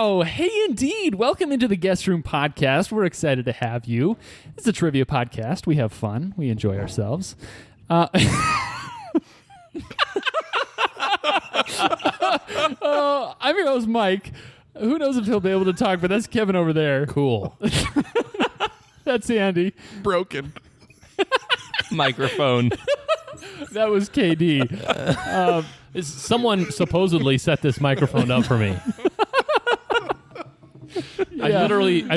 Wow. Hey, indeed. Welcome into the Guest Room Podcast. We're excited to have you. It's a trivia podcast. We have fun. We enjoy ourselves. I'm your host, Mike. Who knows if he'll be able to talk, but that's Kevin over there. Cool. That's Andy. Broken. Microphone. That was KD. Someone supposedly set this microphone up for me. I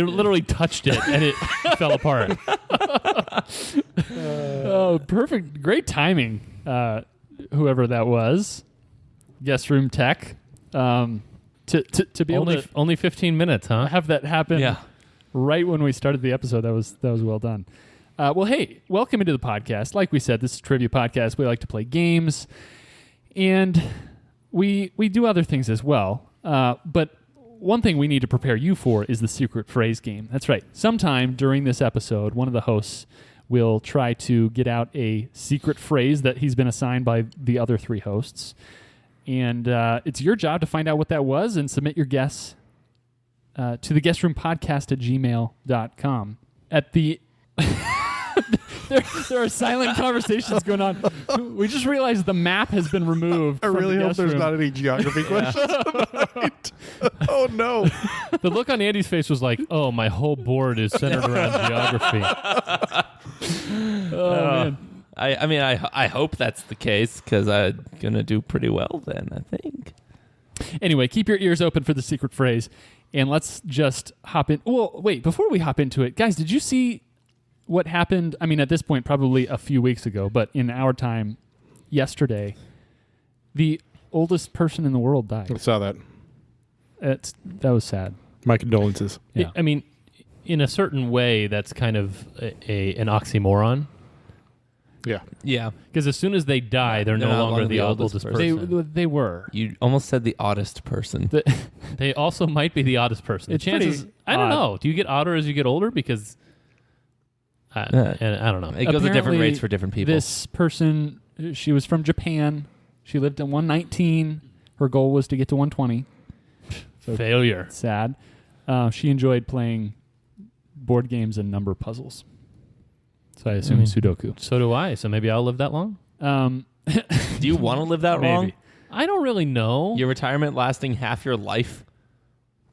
literally touched it and it fell apart. Oh, perfect. Great timing. Whoever that was. Guest Room Tech. To be able to Only 15 minutes, huh? have that happen Yeah. right when we started the episode. That was well done. Well, hey, welcome into the podcast. Like we said, this is a trivia podcast. We like to play games, and we do other things as well. But one thing we need to prepare you for is the secret phrase game. That's right. Sometime during this episode, one of the hosts will try to get out a secret phrase that he's been assigned by the other three hosts. And it's your job to find out what that was and submit your guess to the guestroompodcast@gmail.com. At the there are silent conversations going on. We just realized the map has been removed. I from really the hope guest there's room. not any geography questions tonight. Oh, no. The look on Andy's face was like, oh, my whole board is centered around geography. Oh, man. I hope that's the case because I'm going to do pretty well then, I think. Anyway, keep your ears open for the secret phrase, and let's just hop in. Well, wait, before we hop into it, guys, did you see what happened? I mean, at this point, probably a few weeks ago, but in our time, yesterday, the oldest person in the world I died. saw that. That was sad. My condolences. Yeah. I mean, in a certain way, that's kind of an oxymoron. Yeah. Yeah. Because as soon as they die, they're no longer the oldest person. They were. You almost said the oddest person. They also might be the oddest person. The It's chances, pretty I don't odd. know. Do you get odder as you get older? Because and I don't know. It goes at different Apparently, rates for different people. This person, she was from Japan. She lived at 119. Her goal was to get to 120. So Failure. sad. She enjoyed playing board games and number puzzles. So I assume Sudoku. So do I. So maybe I'll live that long. Do you want to live that Maybe. long? I don't really know. Your retirement lasting half your life?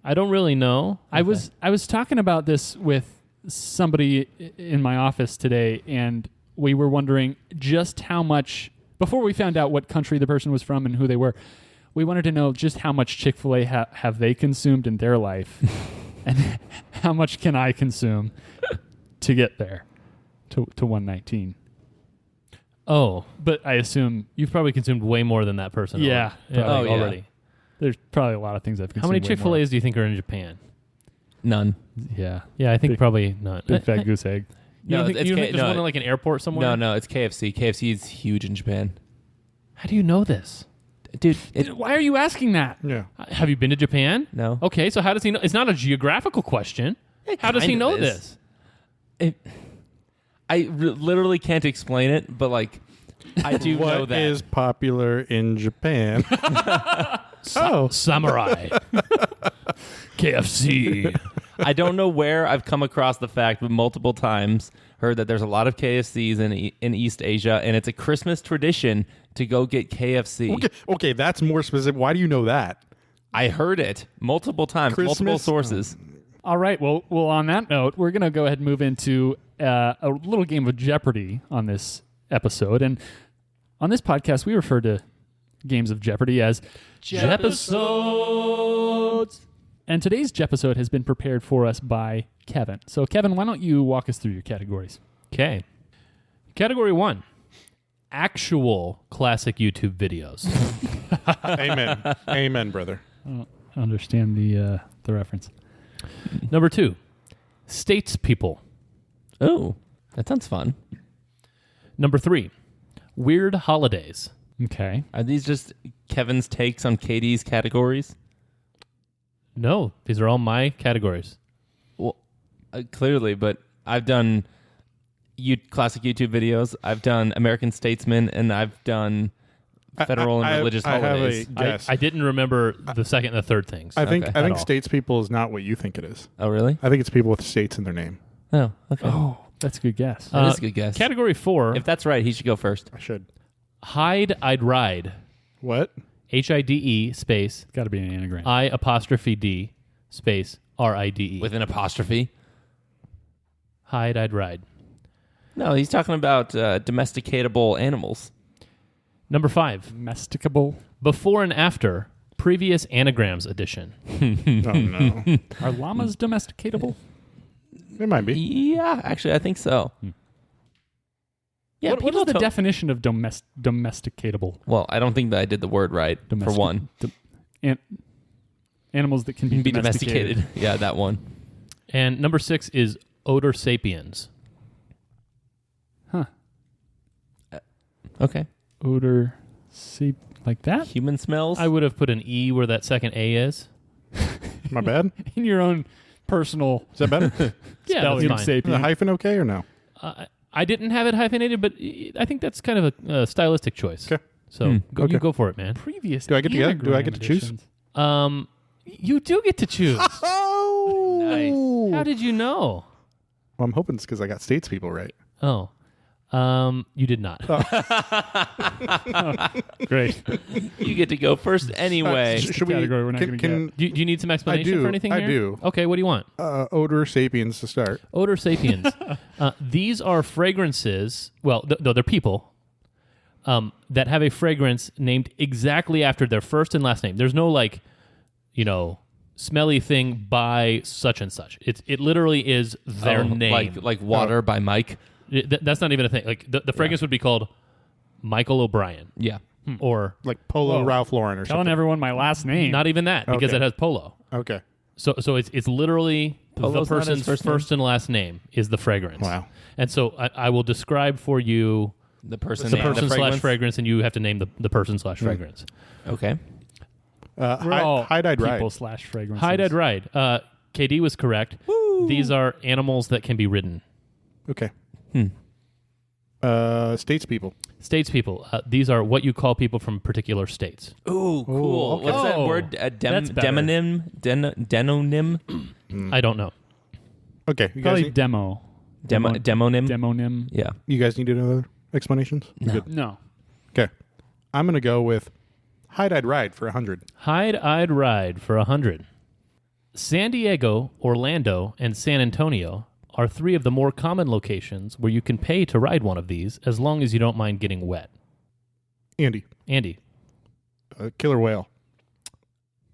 I don't really know. I was talking about this with somebody in my office today, and we were wondering just how much, before we found out what country the person was from and who they were, we wanted to know just how much Chick-fil-A have they consumed in their life, and how much can I consume to get there to 119. Oh, But I assume you've probably consumed way more than that person. Yeah, already. probably. Oh, yeah. already. there's probably a lot of things I've consumed. How many way Chick-fil-A's do you think are in Japan? None. more. Yeah, Yeah, I think Big- probably not. big fat goose egg. You don't No, think, it's you don't K- think there's no, one in like an airport somewhere? No, it's KFC. KFC is huge in Japan. How do you know this? Dude, Why are you asking that? Yeah. Have you been to Japan? no. Okay, so how does he know? It's not a geographical question. How does he kind know of is. this? Literally can't explain it, but like, I do know What that. is popular in Japan? Oh. Samurai. KFC. I don't know where I've come across the fact, but multiple times heard that there's a lot of KFCs in East Asia, and it's a Christmas tradition to go get KFC. Okay, that's more specific. Why do you know that? I heard it multiple times, multiple Christmas? sources. All right. Well, on that note, we're going to go ahead and move into a little game of Jeopardy on this episode. And on this podcast, we refer to games of Jeopardy as Jepisodes. And today's Jepisode has been prepared for us by Kevin. So, Kevin, why don't you walk us through your categories? Okay. Category 1. Actual classic YouTube videos. Amen. Amen, brother. I don't understand the reference. Number 2. Statespeople. Oh, that sounds fun. Number 3. Weird holidays. Okay. Are these just Kevin's takes on KD's categories? No, these are all my categories. Well, clearly, but I've done classic YouTube videos. I've done American Statesman, and I've done federal and religious I holidays. have a guess. I didn't remember the second and the third things. I think Okay. I think At all. states people is not what you think it is. Oh, really? I think it's people with states in their name. Oh, okay. Oh, that's a good guess. That is a good guess. Category 4, If that's right, he should go first. I should. Hide, I'd Ride. What? HIDE space Got to be an anagram. I''D space RIDE. With an apostrophe. Hide, I'd Ride. No, he's talking about domesticatable animals. Number 5, Domesticable. before and after, previous anagrams edition. Oh no. Are llamas domesticatable? It might be. Yeah, actually, I think so. Yeah, what is the to- definition of domesticatable? Well, I don't think that I did the word right, for Domestic- one. Animals that can be, Be domesticated. Yeah, that one. And number 6 is Odor Sapiens. Huh. Okay. Odor, like that? Human smells? I would have put an E where that second A is. My bad. In your own personal Is that better? Yeah, spelling that's Is fine. the sapien. hyphen okay or no? I didn't have it hyphenated, but I think that's kind of a stylistic choice. Okay. So go, Okay. you go for it, man. Previous. Do I get to get- do I anagram get to choose? editions. You do get to choose. Oh. Nice. How did you know? Well, I'm hoping it's because I got states people right. Oh, you did not. Great. You get to go first anyway. Should we? category we're not gonna can Do you need some explanation do. for anything I here? do. Okay, what do you want? Odor sapiens to start. Odor Sapiens. These are fragrances. Well, no, they're people that have a fragrance named exactly after their first and last name. There's no smelly thing by such and such. It literally is their name. Like Water by Mike. That's not even a thing. Like the fragrance would be called Michael O'Brien, Yeah. or Like Polo Whoa. Ralph Lauren or Telling something. everyone my last name. not even that because Okay. it has polo. Okay. So it's literally Polo's the not his person's first first and last name is the fragrance. Wow. And so I will describe for you The person the and person slash fragrance. fragrance, and you have to name the person slash fragrance. Okay. We're all Hide-eyed people ride. slash fragrances. Hide, I'd Ride. KD was correct. These are animals that can be ridden. Okay. States people. States people. These are what you call people from particular states. Ooh, cool. okay. What's that Oh, word? that's better. Demonym? Denonym? I don't know. Okay. You Probably guys, demo. Demonym? Demonym. Yeah. you guys need another explanations? No. Good. No. Okay. I'm going to go with Hide-eyed ride for 100. Hide, I'd Ride for 100. San Diego, Orlando, and San Antonio are 3 of the more common locations where you can pay to ride one of these as long as you don't mind getting wet. Andy. Andy, Killer whale.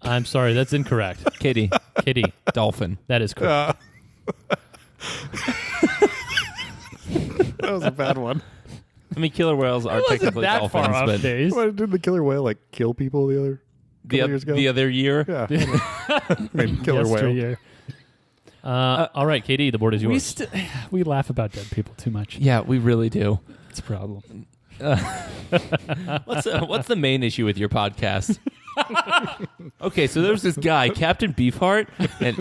I'm sorry, that's incorrect. Kitty. Kitty, Dolphin. that is correct. That was a bad one. I mean, killer whales are technically that dolphins, far off but days. What, did the killer whale like kill people the other couple years ago? the other year. Yeah. Maybe killer whale. Yesteryear. All right, KD, the board is yours. We laugh about dead people too much. Yeah, we really do. It's a problem. What's the main issue with your podcast? Okay, so there's this guy, Captain Beefheart, and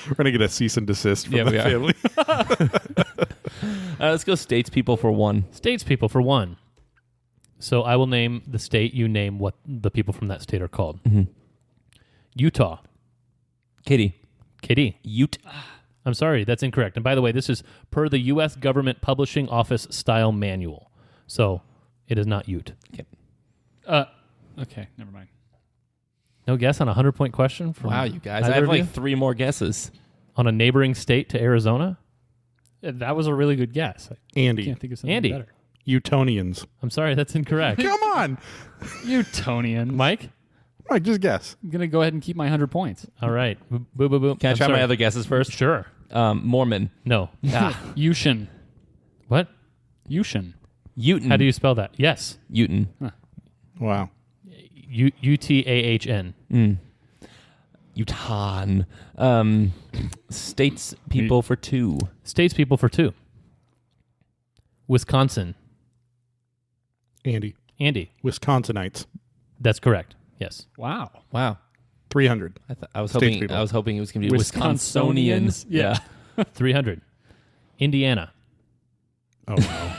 We're going to get a cease and desist from Yeah, the we are. family. let's go states people for 1. States people for 1. So I will name the state, you name what the people from that state are called. Utah. Kitty. Kitty. Ute. I'm sorry, that's incorrect. And by the way, this is per the U.S. Government Publishing Office Style Manual. So it is not Ute. Okay, never mind. No guess on a 100-point question? From Wow, you guys. either I have of like you? 3 more guesses. On a newboring state to Arizona? That was a really good guess. I Andy. can't think of something Andy. better. Utonians. I'm sorry, that's incorrect. Come on. Utonian. Mike? Mike, just guess. I'm going to go ahead and keep my 100 points. All right. Boo, boo, boo. Can I I'm try sorry. my other guesses first? Sure. Mormon. No. Yushin. What? Yushin. Uton. How do you spell that? Yes. Uton. Wow. Utahn. Utah. States people for 2. States people for 2. Wisconsin. Andy. Andy. Wisconsinites. That's correct. Yes. Wow. Wow. 300. I was States hoping people. I was hoping it was going to be Wisconsonians? Wisconsonians. Yeah. 300. Indiana. Oh, wow.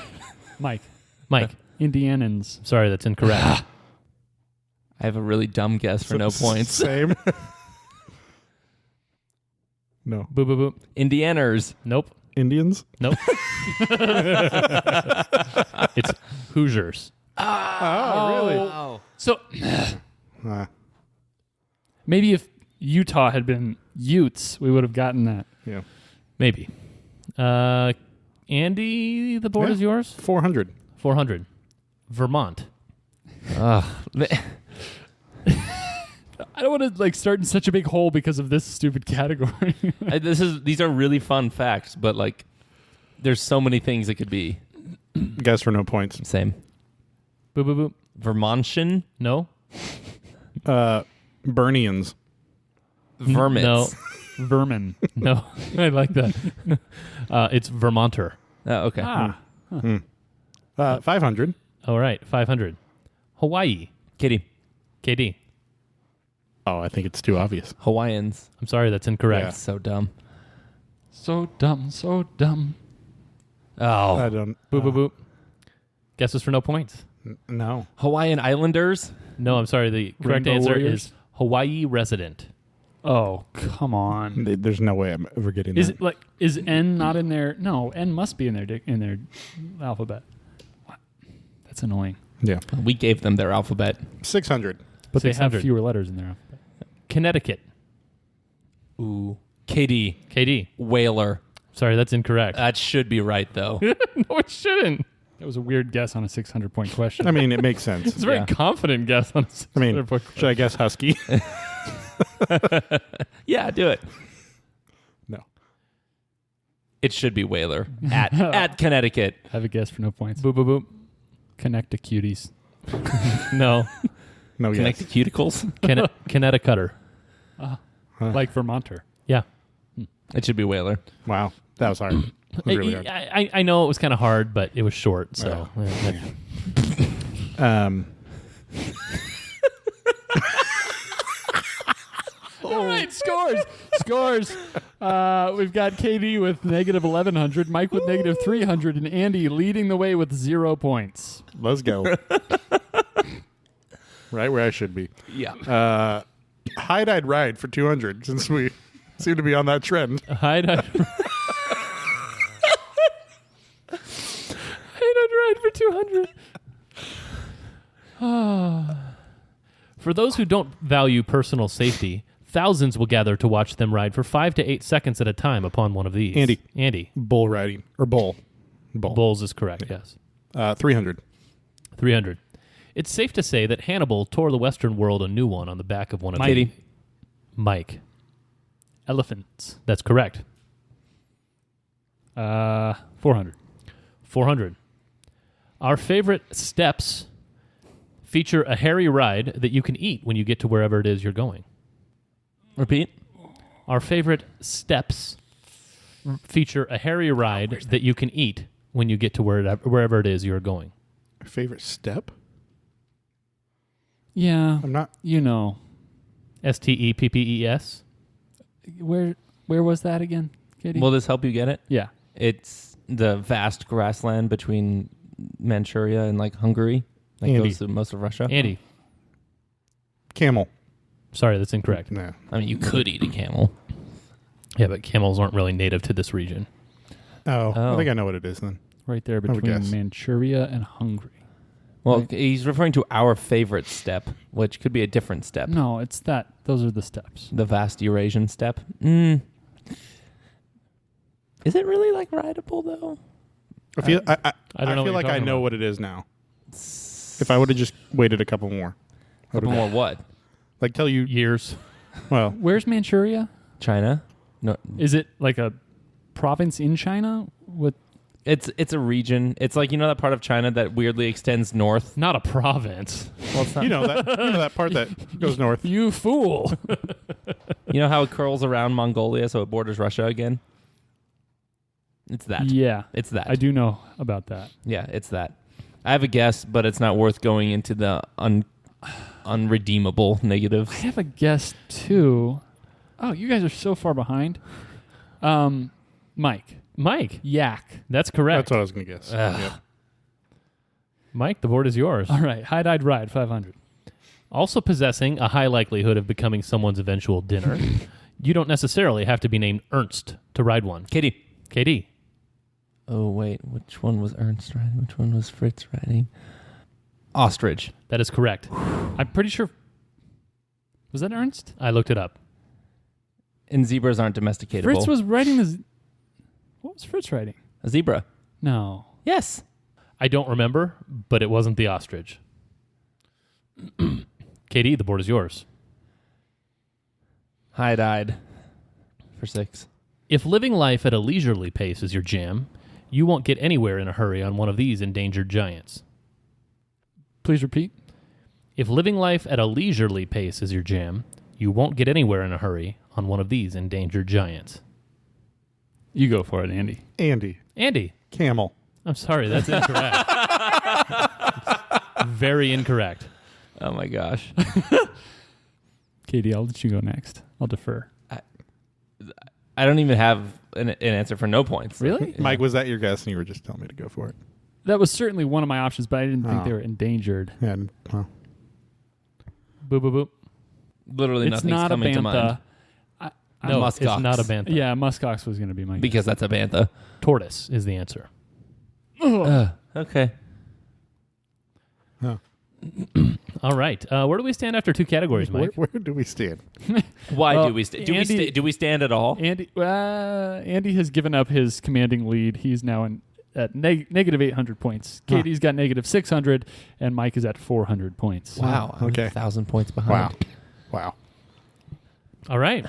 Mike. Mike. Indianans. Sorry, that's incorrect. I have a really dumb guess for no points. Same. No. Boop, boop, boop. Indianers. Nope. Indians? Nope. It's Hoosiers. Oh, really? Oh. So maybe if Utah had been Utes, we would have gotten that. Yeah. Maybe. Andy, the board Yeah. is yours? 400. 400. Vermont. I don't want to start in such a big hole because of this stupid category. These are really fun facts, but there's so many things it could be. Guess for no points. Same. Boop, boop, boop. Vermontian. No. Bernians. Vermits. No. Vermin. No. I like that. It's Vermonter. Oh, okay. Ah. 500. All right. 500. Hawaii. Kitty. KD. Oh, I think it's too obvious. Hawaiians. I'm sorry, that's incorrect. Yeah. So dumb. So dumb, so dumb. Oh. I don't. Boop, boop, boop. Guesses for no points. No. Hawaiian Islanders. No, I'm sorry. The correct Rainbow answer Warriors? is Hawaii resident. Oh, come on. There's no way I'm ever getting Is that. it is N not in there? No, N must be in their alphabet. What? That's annoying. Yeah. We gave them their alphabet. 600. But they have 600. fewer letters in their alphabet. Connecticut. Ooh. KD. KD. Whaler. Sorry, that's incorrect. That should be right, though. No, it shouldn't. That was a weird guess on a 600-point question. I mean, it makes sense. It's a very Yeah. confident guess on a I mean, 600-point should I guess Husky? Yeah, do it. No. It should be Whaler. At Connecticut. Have a guess for no points. Boop, boop, boop. Connect to cuties. No. No Connect guess. to cuticles. Connecticutter. Like Vermonter. Yeah. It should be Whaler. Wow. That was hard. That was really hard. I know it was kind of hard, but it was short. So All right, scores. We've got KD with negative 1,100, Mike with negative 300, and Andy leading the way with 0 points. Let's go. Right where I should be. Yeah. Hide-Eyed Ride for 200, since we seem to be on that trend. Hide ride for 200. For those who don't value personal safety, thousands will gather to watch them ride for 5 to 8 seconds at a time upon one of these. Andy. Bull riding. Or bull. Bulls is correct, yes. 300. 300. It's safe to say that Hannibal tore the Western world a new one on the back of one of Kitty. the... Mike. Elephants. That's correct. 400. 400. Our favorite steps feature a hairy ride that you can eat when you get to wherever it is you're going. Repeat. Our favorite steps feature a hairy ride that you can eat when you get to wherever it is you're going. Favorite step? Yeah, I'm not. STEPPES. Where was that again, Katie? Will this help you get it? yeah. It's the vast grassland between Manchuria and Hungary. That Andy. goes through most of Russia. Andy. Camel. Sorry, that's incorrect. No. I mean, you could eat a camel. Yeah, but camels aren't really native to this region. Oh, Oh. I think I know what it is then. Right there would between guess. Manchuria and Hungary. Well, he's referring to our favorite step, which could be a different step. No, it's that. Those are the steps. The vast Eurasian steppe. Is it really rideable though? I feel don't know I what feel you're like I talking know about. what it is now. If I would have just waited a couple more. I Couple would've- more what? Tell you, Years. well, Where's Manchuria? China? No, Is it like a province in China? With it's a region. It's that part of China that weirdly extends north. Not a province. Well, it's not. you know that part that goes north. you fool. You know how it curls around Mongolia so it borders Russia again? It's that. Yeah, It's that. I do know about that. Yeah, it's that. I have a guess, but it's not worth going into the unredeemable negatives. I have a guess too. Oh, you guys are so far behind. Mike. Mike. Yak. That's correct. That's what I was going to guess. Ugh. Yeah. Mike, the board is yours. All right. Hide-eyed ride, 500. Also possessing a high likelihood of becoming someone's eventual dinner, you don't necessarily have to be named Ernst to ride one. Katie. KD. Oh, wait. Which one was Ernst riding? Which one was Fritz riding? Ostrich. That is correct. I'm pretty sure. Was that Ernst? I looked it up. And zebras aren't domesticatable. Fritz was riding the. What was Fritz riding? a zebra. No. Yes. I don't remember, but it wasn't the ostrich. KD, the board is yours. Hide-eyed for 6. If living life at a leisurely pace is your jam, you won't get anywhere in a hurry on one of these endangered giants. Please repeat. If living life at a leisurely pace is your jam, you won't get anywhere in a hurry on one of these endangered giants. You go for it, Andy. Andy. Andy, Camel. I'm sorry, that's incorrect. Very incorrect. Oh my gosh. Katie, I'll let you go next. I'll defer. I don't even have an answer for no points. Really? Mike, was that your guess and you were just telling me to go for it? That was certainly one of my options, but I didn't think Oh. they were endangered. Yeah, well, Boop, boop, boop. Literally It's nothing's not a coming to mind. bantha. No, muskox. it's not a bantha. Yeah, muskox was going to be my guess. Because that's a bantha. Tortoise is the answer. Okay. huh. All right. Where do we stand after 2 categories, Mike? Where do we stand? Why Well, do we stand? Andy- Do we stand at all? Andy has given up his commanding lead. He's now at negative 800 points. Katie's got negative 600, and Mike is at 400 points. Wow. I'm Okay. 1,000 points behind. Wow. All right.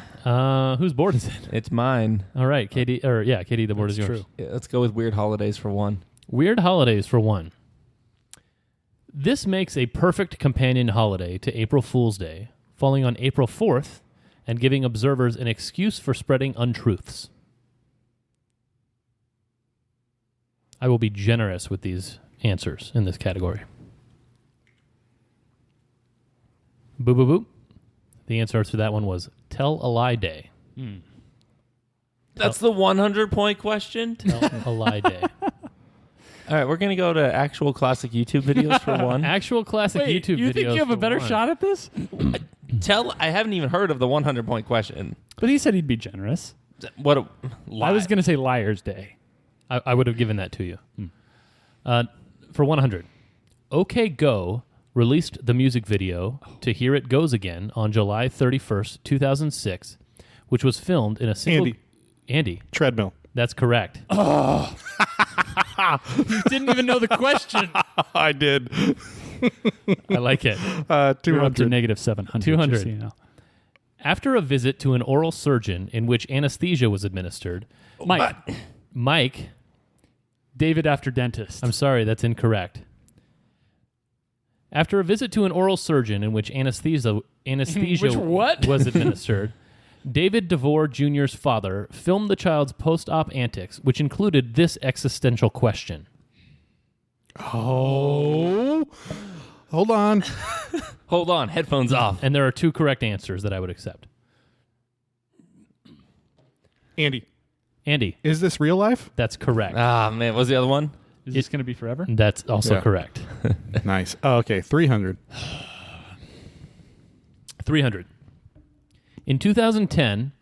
Whose board is it? It's mine. All right, Katie. Katie, the board is That's yours. true. Yeah, let's go with weird holidays for 1. Weird holidays for 1. This makes a perfect companion holiday to April Fool's Day, falling on April 4th and giving observers an excuse for spreading untruths. I will be generous with these answers in this category. Boop, boop, boop. The answer to that one was Tell a Lie Day. That's the 100-point question? Tell a Lie Day. All right, we're going to go to actual classic YouTube videos for 1. Actual classic Wait, YouTube videos. you think you have a for better 1. shot at this? I haven't even heard of the 100-point question. But he said he'd be generous. What a lie. I was going to say Liar's Day. I would have given that to you. For 100. OK Go released the music video to Here It Goes Again on July 31st, 2006, which was filmed in a single... Andy. Treadmill. That's correct. You didn't even know the question. I did. I like it. You're up to 200. negative 700. 200. just so you know. After a visit to an oral surgeon in which anesthesia was administered, Mike, David after dentist. I'm sorry, that's incorrect. After a visit to an oral surgeon in which anesthesia Which what? was administered, David DeVore Jr.'s father filmed the child's post-op antics, which included this existential question. Oh. Hold on. Hold on, headphones off. And there are 2 correct answers that I would accept. Andy, Andy, is this real life? that's correct. Ah, man, what was the other one? Is this going to be forever? That's also Yeah. correct. Nice. Oh, okay, 300. 300. In 2010,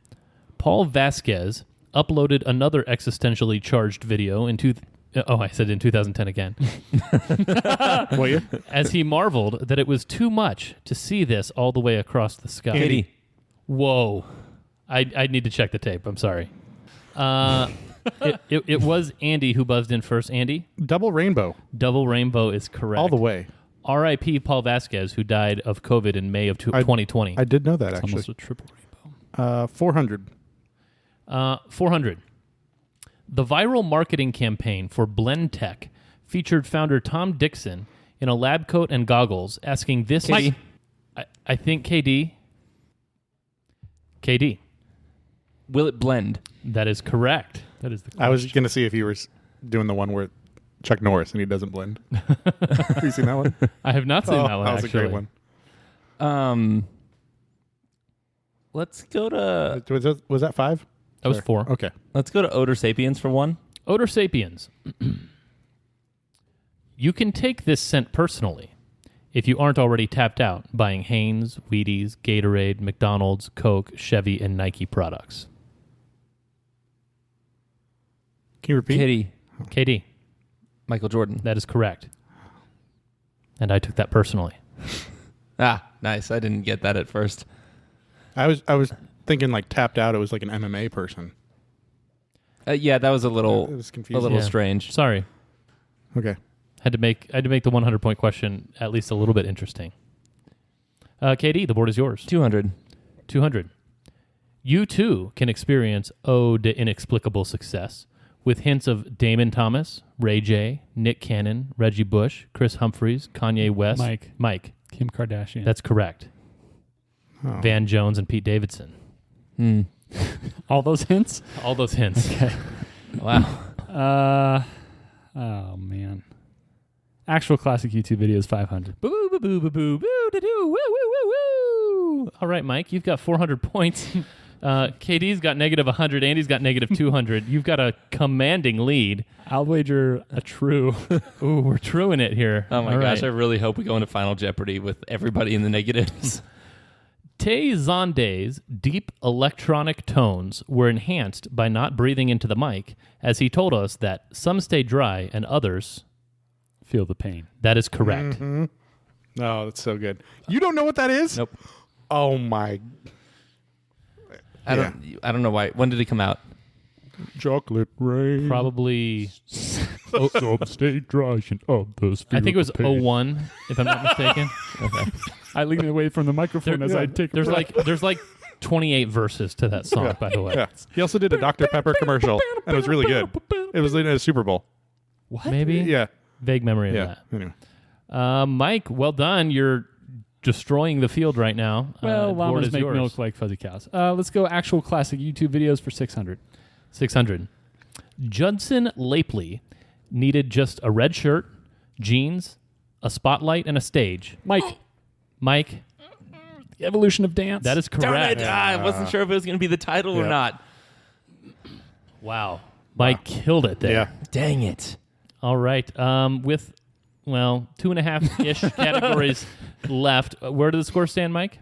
Paul Vasquez uploaded another existentially charged video I said in 2010 again. What year? As he marveled that it was too much to see this all the way across the sky. Katie. Whoa. I need to check the tape. I'm sorry. It was Andy who buzzed in first. Andy, Double rainbow. double rainbow is correct. All the way. R.I.P. Paul Vasquez, who died of COVID in May of 2020. I did know that, It's actually. almost a triple rainbow. 400. 400. The viral marketing campaign for Blend Tech featured founder Tom Dixon in a lab coat and goggles asking this... KD. I think KD. KD. Will it blend? That is correct. That is the question. I was going to see if you were doing the one where Chuck Norris and he doesn't blend. Have you seen that one? I have not seen that one, That was actually. a great one. Let's go to Was that 5? That was 4. Okay. Odor Sapiens for 1. Odor Sapiens. You can take this scent personally if you aren't already tapped out buying Hanes, Wheaties, Gatorade, McDonald's, Coke, Chevy, and Nike products. Can you repeat? Kitty. KD, Michael Jordan. that is correct. And I took that personally. Ah, nice. I didn't get that at first. I was thinking like tapped out. It was like an MMA person. Yeah, that was a It little was confusing. Yeah. strange. Sorry. Okay. Had to make the 100-point question at least a little bit interesting. KD, the board is yours. 200. 200. You too can experience ode to inexplicable success with hints of Damon Thomas, Ray J, Nick Cannon, Reggie Bush, Chris Humphries, Kanye West, Mike. Kim Kardashian. That's correct. Oh. Van Jones and Pete Davidson. all those hints. All those hints. Okay. Wow. Oh man. Actual classic YouTube videos 500. Boo boo boo boo boo boo da doo woo woo woo woo. All right, Mike, you've got 400 points. KD's got negative 100. Andy's got negative 200. You've got a commanding lead. I'll wager a true. Ooh, we're truing it here. Oh my All gosh, right. I really hope we go into Final Jeopardy with everybody in the negatives. Tay Zonde's deep electronic tones were enhanced by not breathing into the mic, as he told us that some stay dry and others. Feel the pain. That is correct. Oh, that's so good. You don't know what that is? Nope. Oh my. I don't know why. When did it come out? Chocolate rain. Probably, Stay dry and others. I think it was 01, if I'm not mistaken. Okay. I lean away from the microphone as I take. There's like 28 verses to that song, by the way. Yeah. He also did a Dr. Pepper commercial, and it was really good. It was in a Super Bowl. what? Maybe? Yeah. Vague memory of Yeah. Anyway. that. Mike, well done. You're destroying the field right now. Well, The board llamas is make yours. milk like fuzzy cows. Let's go actual classic YouTube videos for 600. 600. Judson Lapely needed just a red shirt, jeans, a spotlight, and a stage. Mike, Mike, the evolution of dance. that is Darn correct. it. I wasn't sure if it was going to be the title or Yeah. not. Wow. Mike killed it there. Yeah. Dang it. All right. With, 2.5-ish categories left. Where do the scores stand, Mike?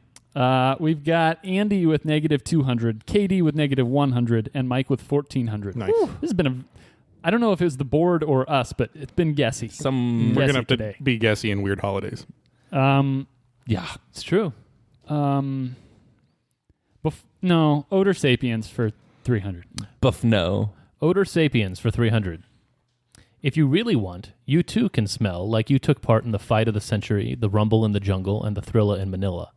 We've got Andy with negative 200, KD with negative 100, and Mike with 1,400. Nice. This has been I don't know if it was the board or us, but it's been guessy. We're Guessy going to have to today. be guessy in weird holidays. Yeah. It's true. No, Odor Sapiens for 300. Buff no. Odor Sapiens for 300. If you really want, you too can smell like you took part in the fight of the century, the rumble in the jungle, and the Thrilla in Manila.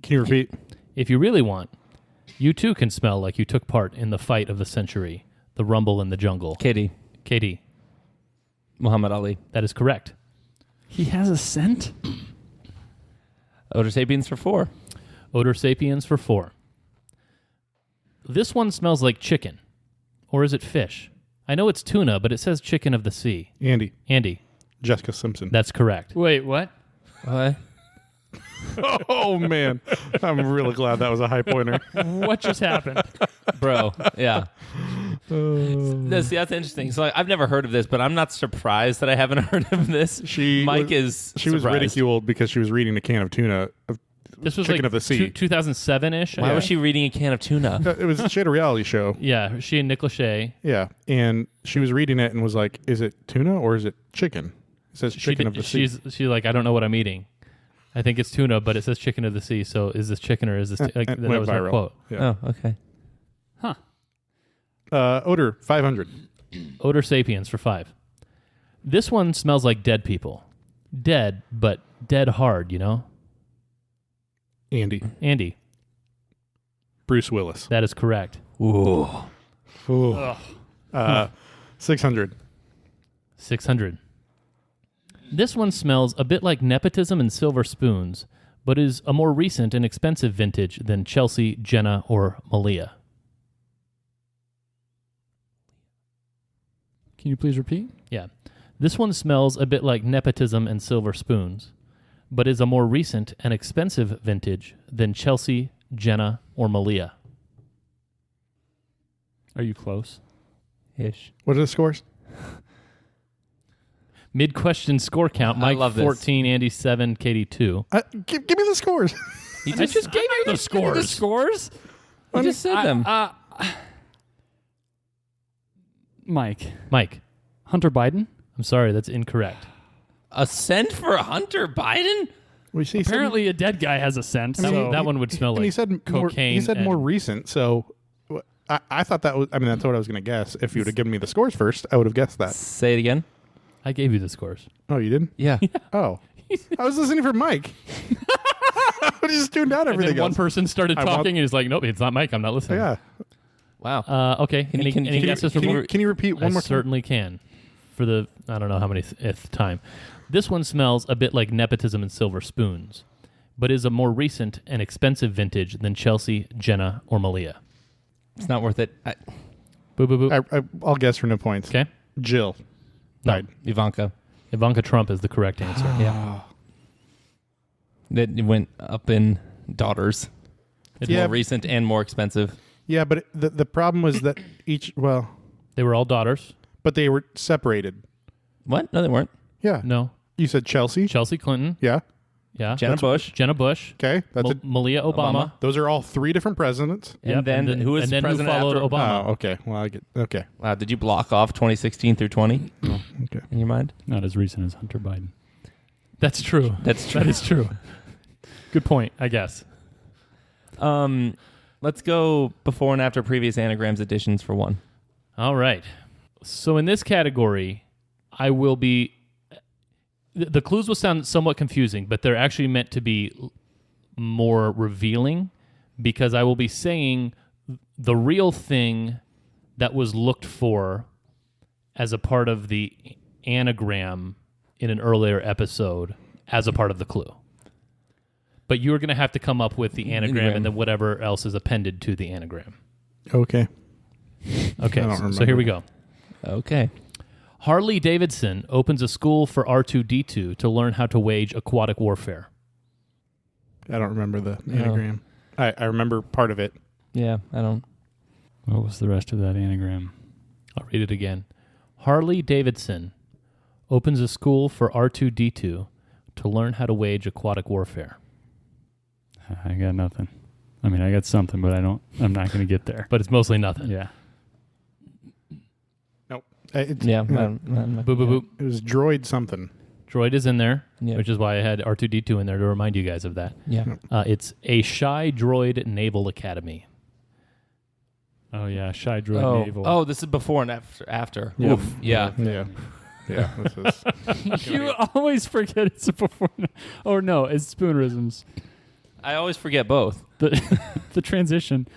Can you repeat? If you really want, you too can smell like you took part in the fight of the century, the rumble in the jungle. Katie. KD, Muhammad Ali. that is correct. He has a scent? Odor Sapiens for 4. Odor Sapiens for 4. This one smells like chicken. Or is it fish? I know it's tuna, but it says chicken of the sea. Andy. Andy, Jessica Simpson. that's correct. Wait, what? What? Oh, man. I'm really glad that was a high pointer. What just happened? Bro, yeah. No, see, that's interesting. So I've never heard of this, but I'm not surprised that I haven't heard of this. Mike is She was surprised. ridiculed because she was reading a can of tuna. This was Chicken like of the Sea. 2007-ish. Why was she reading a can of tuna? It was she had a reality show. Yeah, she and Nick Lachey. Yeah, and she was reading it and was like, "Is it tuna or is it chicken?" It says chicken of the sea. She's like, I don't know what I'm eating. I think it's tuna, but it says chicken of the sea. So is this chicken or is this? Like, It that went was her viral. quote. Yeah. Oh, okay. Odor 500. Odor Sapiens for 5. This one smells like dead people. Dead, but dead hard, you know? Andy. Andy, Bruce Willis. that is correct. Ooh. Ooh. 600. 600. This one smells a bit like nepotism and silver spoons, but is a more recent and expensive vintage than Chelsea, Jenna, or Malia. Can you please repeat? Yeah. This one smells a bit like nepotism and silver spoons, but is a more recent and expensive vintage than Chelsea, Jenna, or Malia. Are you close? Ish. What are the scores? Mid-question score count. I Mike love this. 14, Andy 7, Katie 2. Give me the scores. He I just gave you the scores. The scores. he just said them. Mike. Hunter Biden. I'm sorry, that's incorrect. A cent for Hunter Biden? We see Apparently, a dead guy has a scent. That one would smell and like he said cocaine. He said more and- recent, so I thought that was. I mean, that's what I was going to guess. If you would have given me the scores first, I would have guessed that. Say it again. I gave you the scores. Oh, you didn't? Yeah. Oh, I was listening for Mike. I just tuned out And everything then one else. person started I want- talking, and he's like, "Nope, it's not Mike. I'm not listening." Yeah. Wow. Okay. Can Any, you- any can guesses you- from can Can you repeat one I more time? certainly can. For the I don't know how many th time. This one smells a bit like nepotism and silver spoons, but is a more recent and expensive vintage than Chelsea, Jenna, or Malia. It's not worth it. Boo boo boo. I'll guess for no points. Okay. Jill. No. Died. Ivanka. Ivanka Trump is the correct answer. Yeah. That went up in daughters. It's Yeah. more recent and more expensive. Yeah, but the problem was that They were all daughters. but they were separated. What? No, they weren't. Yeah. No. You said Chelsea? Chelsea Clinton. Yeah. Yeah. Jenna Bush. Jenna Bush. Okay. That's it. Malia Obama. Those are all three different presidents. And then who is and then president who followed after? Obama? Oh, okay. Well, I get okay. Wow, did you block off 2016 through 20 Okay. in your mind? Not as recent as Hunter Biden. That's true. That's true. That is true. Good point, I guess. Let's go before and after previous anagrams additions for one. All right. So in this category, I will be. The clues will sound somewhat confusing, but they're actually meant to be more revealing because I will be saying the real thing that was looked for as a part of the anagram in an earlier episode as a part of the clue. But you're going to have to come up with the anagram and then whatever else is appended to the anagram. Okay. Okay, I don't so remember. here we go. Okay. Harley Davidson opens a school for R2-D2 to learn how to wage aquatic warfare. I don't remember the anagram. I remember part of it. Yeah, I don't. What was the rest of that anagram? I'll read it again. Harley Davidson opens a school for R2-D2 to learn how to wage aquatic warfare. I got nothing. I mean, I got something, but I'm not going to get there. But it's mostly nothing. Yeah. Nope. Yeah. I'm not- Boop, boop, boop. It was droid something. Droid is in there, Yeah. which is why I had R2-D2 in there to remind you guys of that. Yeah. It's a Shy Droid Naval Academy. Oh, yeah. Shy Droid Naval. Oh, this is before and after. Yeah. Oof. Yeah. Yeah. Yeah. This is, You always forget it's a before. Or no, it's spoonerisms. I always forget both. The transition.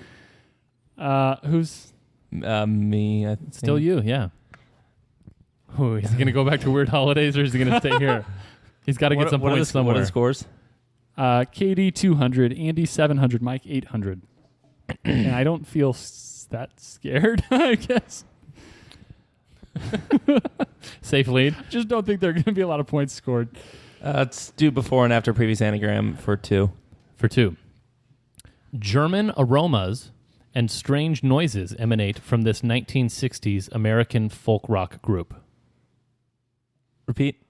Who's Me. I think. Still you, yeah. Ooh, is he going to go back to Weird Holidays or is he going to stay here? He's got to get some What are points the, what are somewhere. the scores? KD 200, Andy 700, Mike 800. And I don't feel that scared, I guess. Safe lead. Just don't think there are going to be a lot of points scored. Let's do before and after previous anagram for 2. For 2. German aromas and strange noises emanate from this 1960s American folk rock group. Repeat.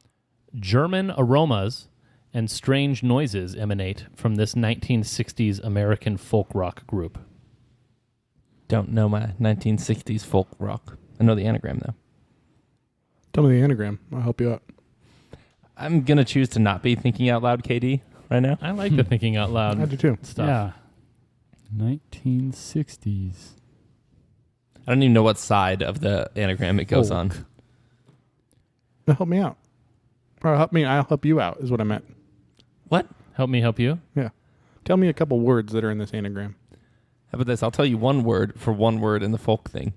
German aromas and strange noises emanate from this 1960s American folk rock group. Don't know my 1960s folk rock. I know the anagram, though. tell me the anagram. I'll help you out. I'm going to choose to not be thinking out loud, KD, right now. I like the thinking out loud I do too. stuff. Yeah. 1960s. I don't even know what side of the anagram it goes on. Now help me out. Or help me. I'll help you out. Is what I meant. What? Help me help you. Yeah. Tell me a couple words that are in this anagram. How about this? I'll tell you one word for one word in the folk thing.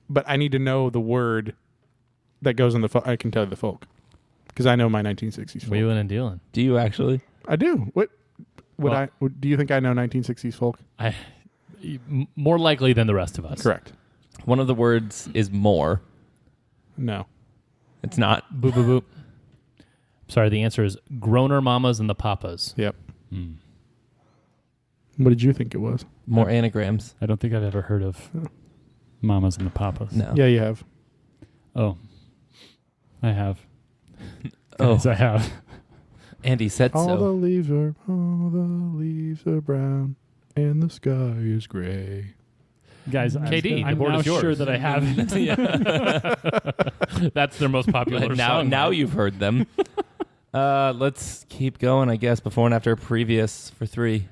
But I need to know the word that goes in the folk. I can tell you the folk because I know my 1960s folk. Wheeling and dealing. Do you actually? I do. What? Do you think I know 1960s folk? More likely than the rest of us. Correct. One of the words is more. No. It's not. Boop, boop, boop. Sorry, the answer is Groner Mamas and the Papas. Yep. Hmm. What did you think it was? More anagrams. I don't think I've ever heard of Mamas and the Papas. No. Yeah, you have. Oh. I have. Guys, I have. Andy said All the so. leaves are brown, and the sky is gray. Guys, KD, the I'm board now is yours. sure that I have. That's their most popular song. Now you've heard them. Let's keep going, I guess. Before and after previous for 3.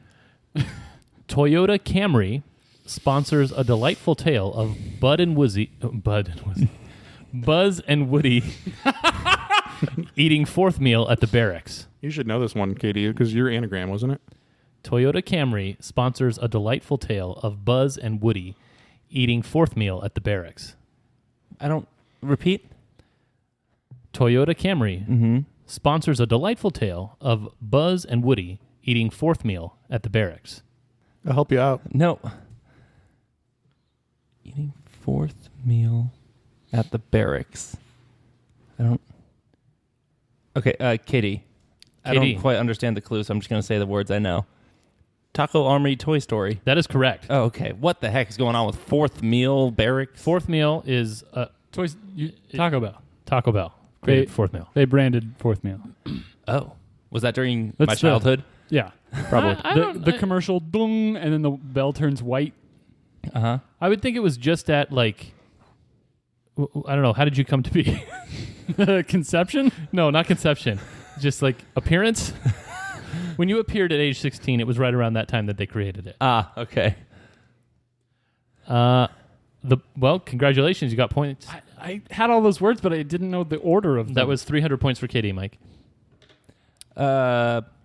Toyota Camry sponsors a delightful tale of Buzz and Woody eating fourth meal at the barracks. You should know this one, Katie, because your anagram, wasn't it? Toyota Camry sponsors a delightful tale of Buzz and Woody eating fourth meal at the barracks. I don't repeat. Toyota Camry sponsors a delightful tale of Buzz and Woody eating fourth meal at the barracks. I'll help you out. No. Eating fourth meal at the barracks. I don't. Okay, Katie. I Katie. don't quite understand the clue, so I'm just going to say the words I know. Taco Army Toy Story. That is correct. Oh, okay. What the heck is going on with fourth meal barracks? Fourth meal is Taco Bell. Taco Bell. Created fourth meal. They branded fourth meal. Oh. Was that during That's my the- childhood? Yeah, Probably. the commercial, dong, and then the bell turns white. Uh-huh. I would think it was just at like, I don't know. How did you come to be? Conception? No, not conception. Just like appearance. When you appeared at age 16, it was right around that time that they created it. Ah, okay. Well, congratulations, you got points. I had all those words, but I didn't know the order of them. That was 300 points for Katie, Mike.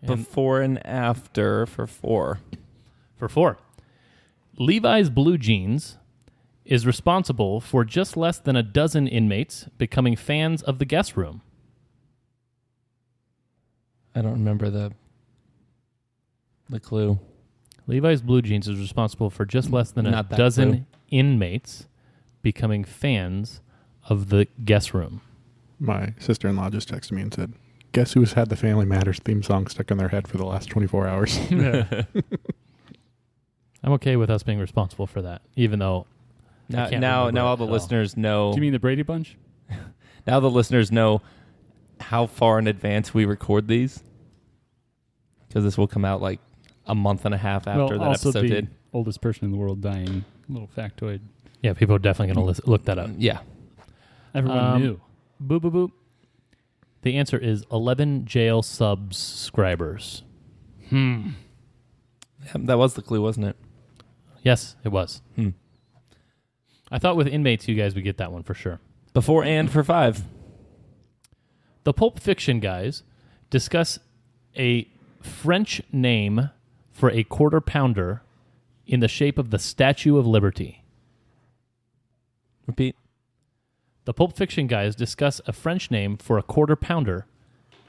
Before and after for 4. For 4. Levi's Blue Jeans is responsible for just less than a dozen inmates becoming fans of the guest room. I don't remember the clue. Levi's Blue Jeans is responsible for just less than a Not that dozen clue. inmates becoming fans of the guest room. My sister-in-law just texted me and said, guess who's had the Family Matters theme song stuck in their head for the last 24 hours? I'm okay with us being responsible for that, even though I can't Now remember all it the at all. listeners know. Do you mean the Brady Bunch? Now the listeners know how far in advance we record these, because this will come out like a month and a half after that also episode the did. oldest person in the world dying. Little factoid. Yeah, people are definitely going to look that up. Yeah. Everyone knew. Boop, boop, boop. The answer is 11 jail subscribers. Yeah, that was the clue, wasn't it? Yes, it was. I thought with inmates you guys would get that one for sure. Before and for 5. The Pulp Fiction guys discuss a French name for a quarter pounder in the shape of the Statue of Liberty. Repeat. The Pulp Fiction guys discuss a French name for a quarter pounder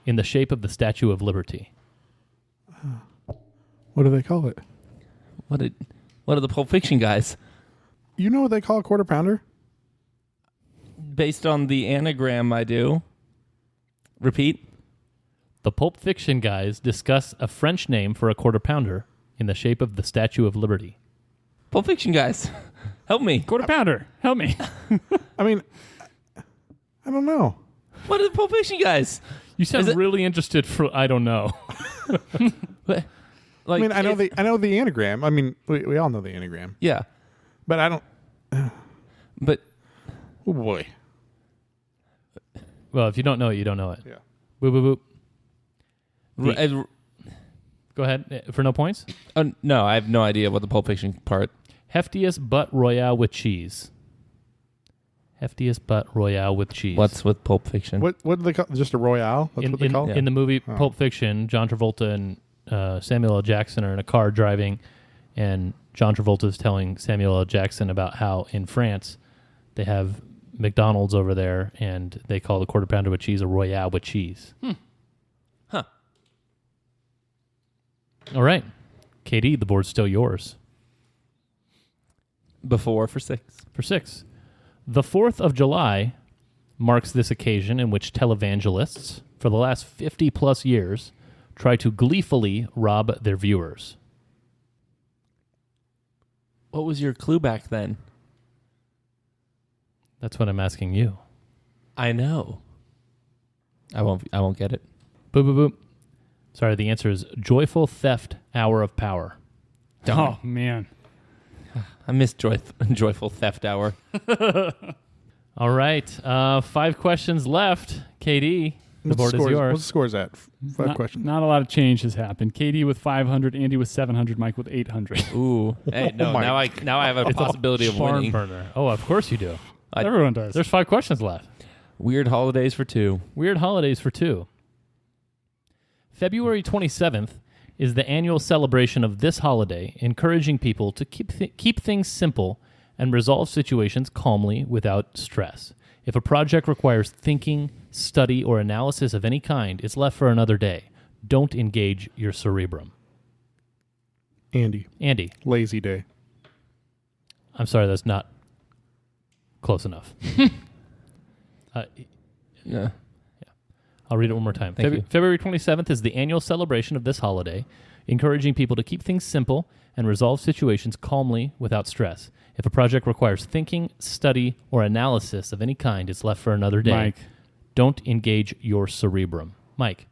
in the shape of the Statue of Liberty. What do they call it? What are the Pulp Fiction guys? You know what they call a quarter pounder? Based on the anagram, I do. Repeat. The Pulp Fiction guys discuss a French name for a quarter pounder in the shape of the Statue of Liberty. Pulp Fiction guys. Help me. Quarter pounder. Help me. I mean, I don't know. What are the Pulp Fiction guys? You sound Is it- really interested for I don't know. Like, I mean, I know if- I know the anagram. I mean, we all know the anagram, Yeah, but I don't. but Oh boy. Well, if you don't know it, you don't know it. Yeah. Boop, boop, boop. r- Go ahead. For no points? no, I have no idea what the Pulp Fiction part. Heftiest butt royale with cheese. Heftiest butt royale with cheese. What's with Pulp Fiction? What do they call? Just a Royale? That's what they call it. in the movie Oh. Pulp Fiction, John Travolta and Samuel L. Jackson are in a car driving, and John Travolta is telling Samuel L. Jackson about how in France they have McDonald's over there, and they call the quarter pounder with cheese a royale with cheese. Huh. All right. KD, the board's still yours. Before for 6. For 6. The 4th of July marks this occasion in which televangelists, for the last 50 plus years, try to gleefully rob their viewers. What was your clue back then? That's what I'm asking you. I know. I won't get it. Boop, boop, boop. Sorry, the answer is Joyful Theft Hour of Power. Oh, man. I miss joyful theft hour. All right. 5 questions left. KD, the What's board is scores- yours. What's the scores at? 5 questions. Not a lot of change has happened. KD with 500, Andy with 700, Mike with 800. Ooh. Hey, no, my now I have a possibility of Barn winning. burner. Oh, of course you do. Everyone does. There's 5 questions left. Weird holidays for 2. Weird holidays for 2. February 27th is the annual celebration of this holiday, encouraging people to keep things simple and resolve situations calmly without stress. If a project requires thinking, study, or analysis of any kind, it's left for another day. Don't engage your cerebrum. Andy, Andy, lazy day. I'm sorry, that's not close enough. Yeah. I'll read it one more time. Thank you. February 27th is the annual celebration of this holiday, encouraging people to keep things simple and resolve situations calmly without stress. If a project requires thinking, study, or analysis of any kind, it's left for another day. Mike, Don't engage your cerebrum. Mike,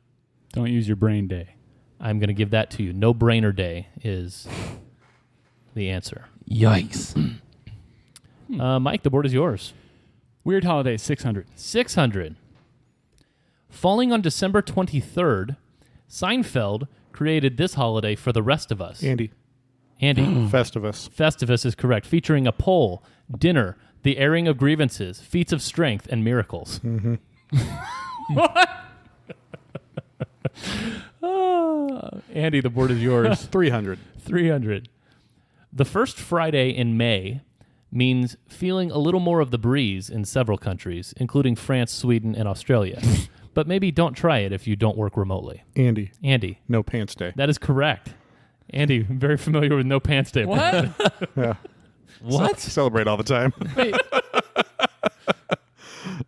don't use your brain day. I'm going to give that to you. No brainer day is the answer. Yikes. Mike, the board is yours. Weird holiday, 600. 600. Falling on December 23rd, Seinfeld created this holiday for the rest of us. Andy, Andy, Festivus. Festivus is correct, featuring a poll, dinner, the airing of grievances, feats of strength, and miracles. What? Andy, the board is yours. 300. 300. The first Friday in May means feeling a little more of the breeze in several countries, including France, Sweden, and Australia. But maybe don't try it if you don't work remotely. Andy, Andy, no pants day. that is correct. Andy, very familiar with No Pants Day. What? Yeah. What? Celebrate all the time. Wait.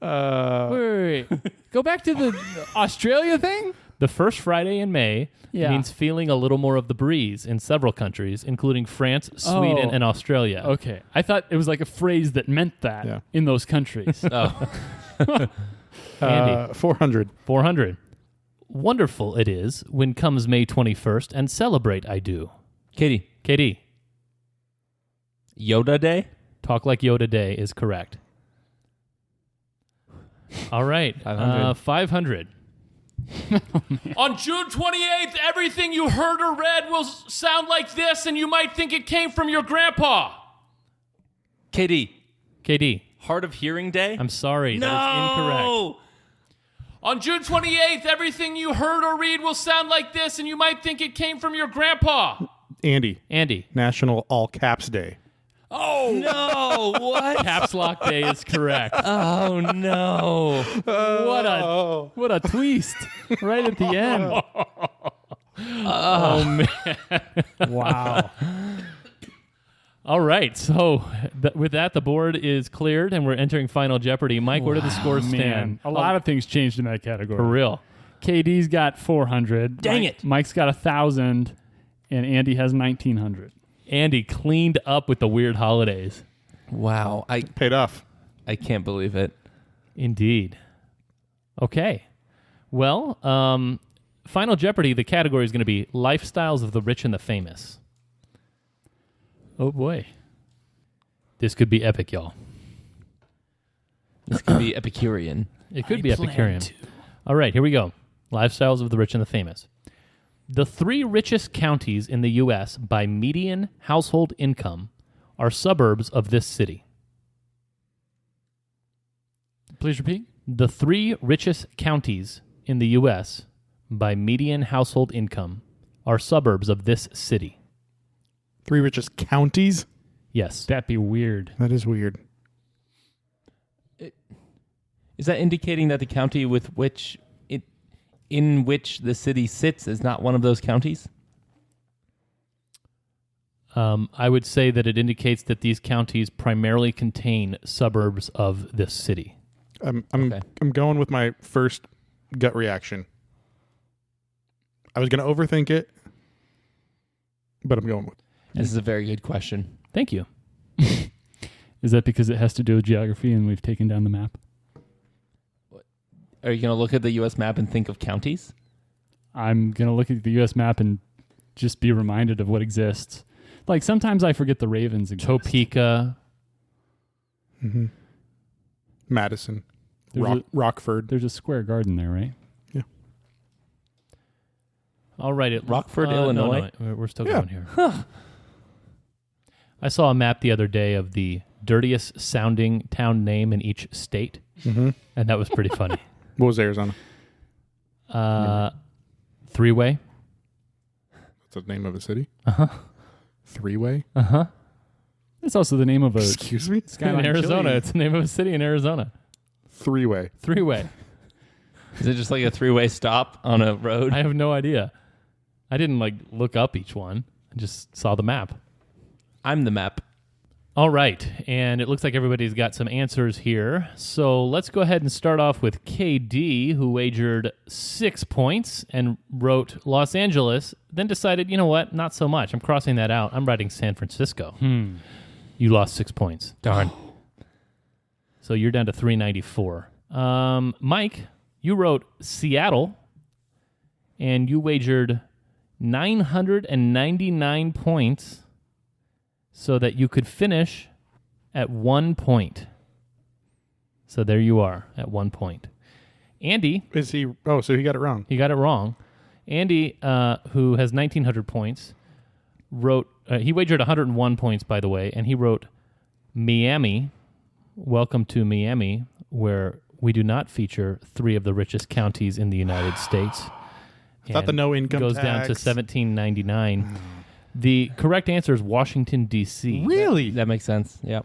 Wait. Go back to the Australia thing? The first Friday in May Yeah. means feeling a little more of the breeze in several countries, including France, Sweden, Oh. and Australia. Okay. I thought it was like a phrase that meant that Yeah. in those countries. Oh. Andy. 400. 400. Wonderful it is when comes May 21st, and celebrate I do. Katie, KD, Yoda Day? Talk Like Yoda Day is correct. All right. 500. 500. On June 28th, everything you heard or read will sound like this, and you might think it came from your grandpa. Katie, KD, Hard of Hearing Day? I'm sorry. That is incorrect. No! On June 28th, everything you heard or read will sound like this, and you might think it came from your grandpa. Andy, Andy, National All Caps Day. Oh, No, what? Caps Lock Day is correct. Oh, no. What a twist right at the end. Oh, man. Wow. All right. So with that, the board is cleared, and we're entering Final Jeopardy. Mike, where do the scores stand? Man, a lot of things changed in that category. For real. KD's got 400. Dang it. Mike's got 1,000, and Andy has 1,900. Andy cleaned up with the weird holidays. Wow. Paid off. I can't believe it. Indeed. Okay. Well, Final Jeopardy, the category is going to be Lifestyles of the Rich and the Famous. Oh, boy. This could be epic, y'all. This could be Epicurean. It could be Epicurean. All right, here we go. Lifestyles of the Rich and the Famous. The 3 richest counties in the U.S. by median household income are suburbs of this city. Please repeat. The 3 richest counties in the U.S. by median household income are suburbs of this city. 3 richest counties? Yes. That'd be weird. That is weird. Is that indicating that the county in which the city sits is not one of those counties? I would say that it indicates that these counties primarily contain suburbs of this city. I'm going with my first gut reaction. I was going to overthink it, but I'm going with This is a very good question. Thank you. Is that because it has to do with geography and we've taken down the map? Are you going to look at the U.S. map and think of counties? I'm going to look at the U.S. map and just be reminded of what exists. Like, sometimes I forget the Ravens exist. Topeka. Mm-hmm. Madison. There's Rockford. There's a square garden there, right? All right. Rockford, no, Illinois? no, we're still going here. I saw a map the other day of the dirtiest sounding town name in each state, Mm-hmm. and that was pretty funny. What was Arizona? Three-way. That's the name of a city? Uh-huh. Three-way? Uh-huh. It's also the name of a Excuse me? Skyline In Arizona. Chili. It's the name of a city in Arizona. Three-way. Three-way. Is it just like a three-way stop on a road? I have no idea. I didn't look up each one. I just saw the map. I'm the map. All right, and it looks like everybody's got some answers here. So let's go ahead and start off with KD, who wagered 6 points and wrote Los Angeles, then decided, you know what, not so much. I'm crossing that out. I'm writing San Francisco. You lost 6 points. Darn. So you're down to 394. Mike, you wrote Seattle, and you wagered 999 points so that you could finish at 1 point. So there you are at 1 point. Andy, Is he? Oh, so he got it wrong. he got it wrong. Andy, who has 1,900 points, wrote, he wagered 101 points, by the way, and he wrote Miami, welcome to Miami, where we do not feature 3 of the richest counties in the United States. I thought the And no income goes tax. down to $17.99. The correct answer is Washington, D.C. Really? That makes sense. Yeah.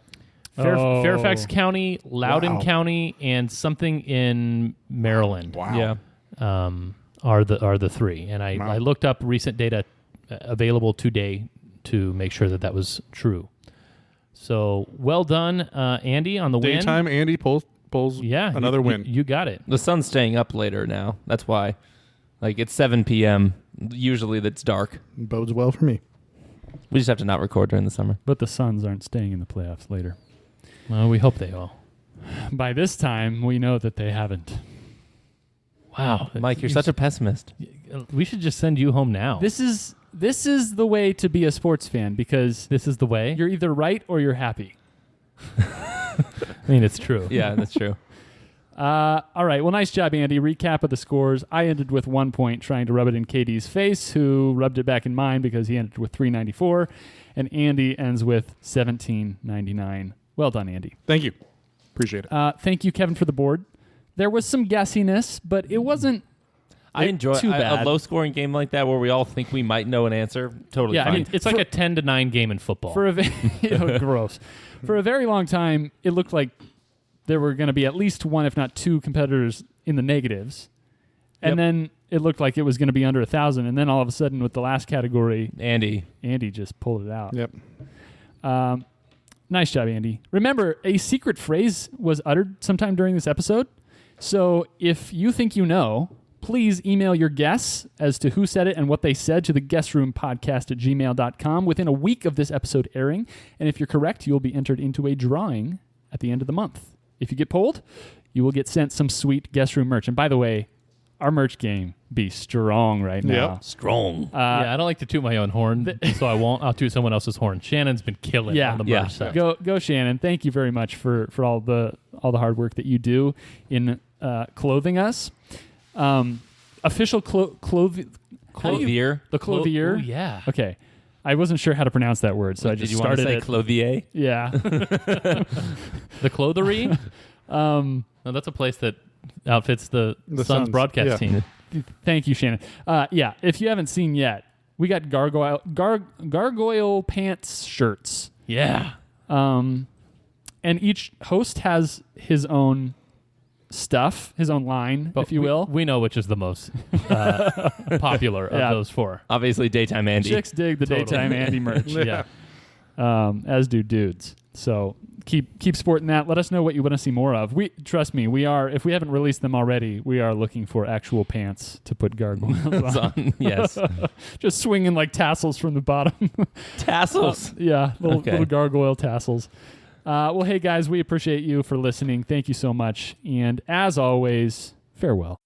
Oh. Fairfax County, Loudoun Wow. County, and something in Maryland Wow. Yeah. are the 3. And I, Wow. I looked up recent data available today to make sure that was true. So well done, Andy, on the win. Daytime, Andy pulls Yeah, another you- win. You got it. The sun's staying up later now. That's why. Like, it's 7 p.m. Usually that's dark. Bodes well for me. We just have to not record during the summer. But the Suns aren't staying in the playoffs later. Well, we hope they will. By this time, we know that they haven't. Wow, Mike, you're such a pessimist. We should just send you home now. This is the way to be a sports fan, because This is the way. you're either right or you're happy. I mean, it's true. Yeah, that's true. All right. Well, nice job, Andy. Recap of the scores. I ended with 1 point, trying to rub it in KD's face, who rubbed it back in mine because he ended with 394. And Andy ends with 1799. Well done, Andy. Thank you. Appreciate it. Thank you, Kevin, for the board. There was some guessiness, but it wasn't I enjoy too bad. a low-scoring game like that where we all think we might know an answer. Totally Yeah, I fine. mean, It's like a 10-9 game in football. for a gross. For a very long time, it looked like there were going to be at least one, if not 2, competitors in the negatives, and Yep. then it looked like it was going to be under 1,000. And then all of a sudden, with the last category, Andy. Andy just pulled it out. Yep. Nice job, Andy. Remember, a secret phrase was uttered sometime during this episode. So if you think you know, please email your guess as to who said it and what they said to the guestroompodcast@gmail.com within a week of this episode airing. And if you're correct, you'll be entered into a drawing at the end of the month. If you get pulled, you will get sent some sweet guest room merch. And by the way, our merch game be strong right now. Yep. Strong. Yeah, I don't like to toot my own horn, so I won't. I'll toot someone else's horn. Shannon's been killing Yeah. on the Yeah. merch side. Go Shannon. Thank you very much for all the hard work that you do in clothing us. Official clothier. Clothier. The clothier. Oh, yeah. Okay. I wasn't sure how to pronounce that word, so I Did just you want to started say it. clothier? Yeah. The Clothery? No, that's a place that outfits the The Suns Suns, broadcast yeah. team. Thank you, Shannon. Yeah, if you haven't seen yet, we got gargoyle pants shirts. Yeah. And each host has his own stuff, his own line, if you will. We know which is the most popular of Yeah. those 4. Obviously, daytime Andy. Chicks dig the Totally. daytime Andy merch. Yeah. As do dudes. So keep sporting that. Let us know what you want to see more of. Trust me, we are. If we haven't released them already, we are looking for actual pants to put gargoyles on. Yes. Just swinging like tassels from the bottom. Tassels. Yeah, Okay. little gargoyle tassels. Well, hey guys, we appreciate you for listening. Thank you so much. And as always, Farewell.